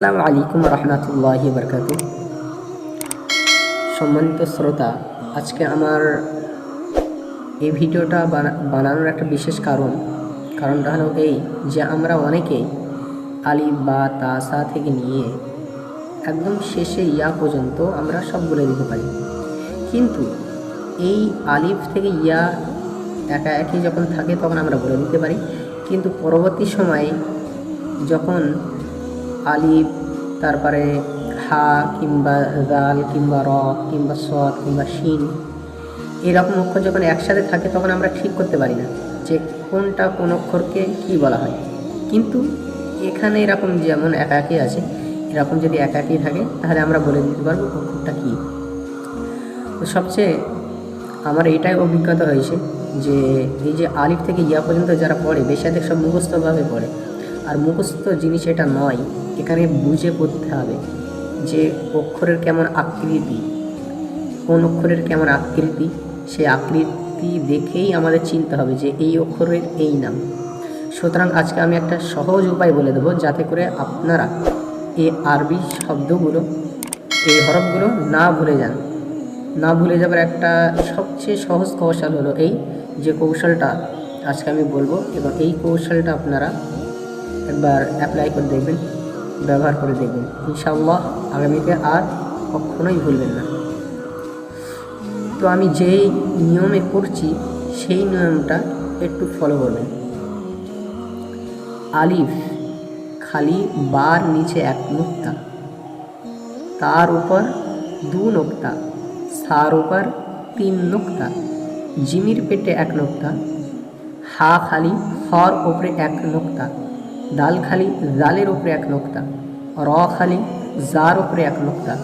আসসালামু আলাইকুম রহমতুল্লাহি বরকাতুহ। সম্মানিত শ্রোতা, আজকে আমার এই ভিডিওটা বানানোর একটা বিশেষ কারণটা হলো এই যে আমরা অনেকেই আলিফ বা তা সা থেকে নিয়ে একদম শেষে ইয়া পর্যন্ত আমরা সব বলে দিতে পারি, কিন্তু এই আলিফ থেকে ইয়া একা একই যখন থাকে তখন আমরা বলে দিতে পারি, কিন্তু পরবর্তী সময়ে যখন আলিফ, তারপরে হা কিংবা দাল কিংবা র কিংবা সদ কিংবা শিন এরকম অক্ষর যখন একসাথে থাকে তখন আমরা ঠিক করতে পারি না যে কোনটা কোন অক্ষরকে কি বলা হয়। কিন্তু এখানে এরকম যেমন একাকী আছে, এরকম যদি একাকী থাকে তাহলে আমরা বলে দিতে পারবো অক্ষরটা কী। তো সবচেয়ে আমার এইটাই অভিজ্ঞতা হয়েছে যে এই যে আলিফ থেকে ইয়া পর্যন্ত যারা পড়ে বেশিরভাগ সব মুখস্থভাবে পড়ে, আর মুখস্থ জিনিস এটা নয়, এখানে বুঝে পড়তে হবে যে অক্ষরের কেমন আকৃতি, কোন অক্ষরের কেমন আকৃতি, সেই আকৃতি দেখেই আমাদের চিনতে হবে যে এই অক্ষরের এই নাম। সুতরাং আজকে আমি একটা সহজ উপায় বলে দেবো যাতে করে আপনারা এই আরবি শব্দগুলো, এই হরফগুলো না ভুলে যাবার একটা সবচেয়ে সহজ কৌশল হলো এই যে কৌশলটা আজকে আমি বলবো, এবং এই কৌশলটা আপনারা একবার অ্যাপ্লাই করে দেখবেন, ব্যবহার করে দেখবেন, ইনশাআল্লাহ আগামীতে আর কখনোই ভুলবেন না। তো আমি যেই নিয়মে করছি সেই নিয়মটা একটু ফলো করবেন। আলিফ খালি বার নিচে এক নুক্তা, তার উপর 2 নুক্তা, সার উপর 3 নুক্তা, জিমির পেটে 1 নুক্তা, হা খালি হর উপরে 1 নুক্তা, দাল খালি জালের উপরে 1 নুক্তা, র খালি জার উপরে 1 নুক্তা,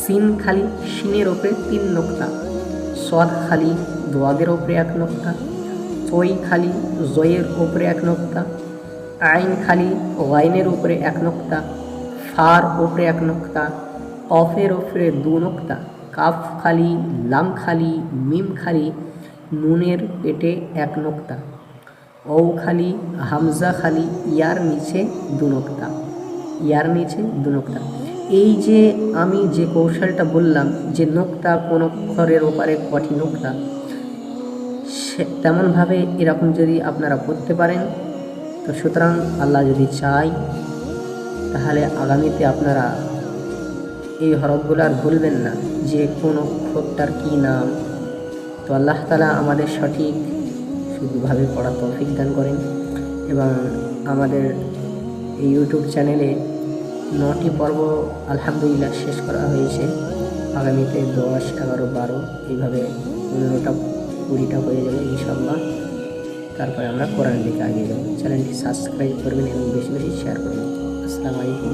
সিন খালি শিনের উপরে 3 নুক্তা, সদ খালি দোয়াদের উপরে 1 নুক্তা, তৈ খালি জয়ের উপরে 1 নুক্তা, আইন খালি গাইনের উপরে 1 নুক্তা, ফার উপরে 1 নুক্তা, কফের উপরে 2 নুক্তা, কাফ খালি লাম খালি মিম খালি নুনের পেটে 1 নুক্তা, ও খালি হামজা খালি ইয়ার নিচে 2 নুক্তা, ইয়ার নিচে 2 নুক্তা। এই যে আমি যে কৌশলটা বললাম যে নুক্তা কোন অক্ষরের ওপারে কটি নুক্তা, তেমনভাবে এরকম যদি আপনারা পড়তে পারেন তো সুতরাং আল্লাহ যদি চায় তাহলে আগামীতে আপনারা এই হরফগুলো আর ভুলবেন না যে কোন অক্ষরটার কী নাম। তো আল্লাহ তাআলা আমাদের সঠিক শুদ্ধভাবে পড়ার তৌফিক দান করেন, এবং আমাদের এই ইউটিউব চ্যানেলে 9টি পর্ব আলহামদুলিল্লাহ শেষ করা হয়েছে। আগামীতে 10, 11, 12 এইভাবে 15টা 20টা হয়ে যাবে ইনশাআল্লাহ। তারপরে আমরা কোরআন দিকে এগিয়ে যাব। চ্যানেলটি সাবস্ক্রাইব করবেন এবং বেশি বেশি শেয়ার করবেন। আসসালামু আলাইকুম।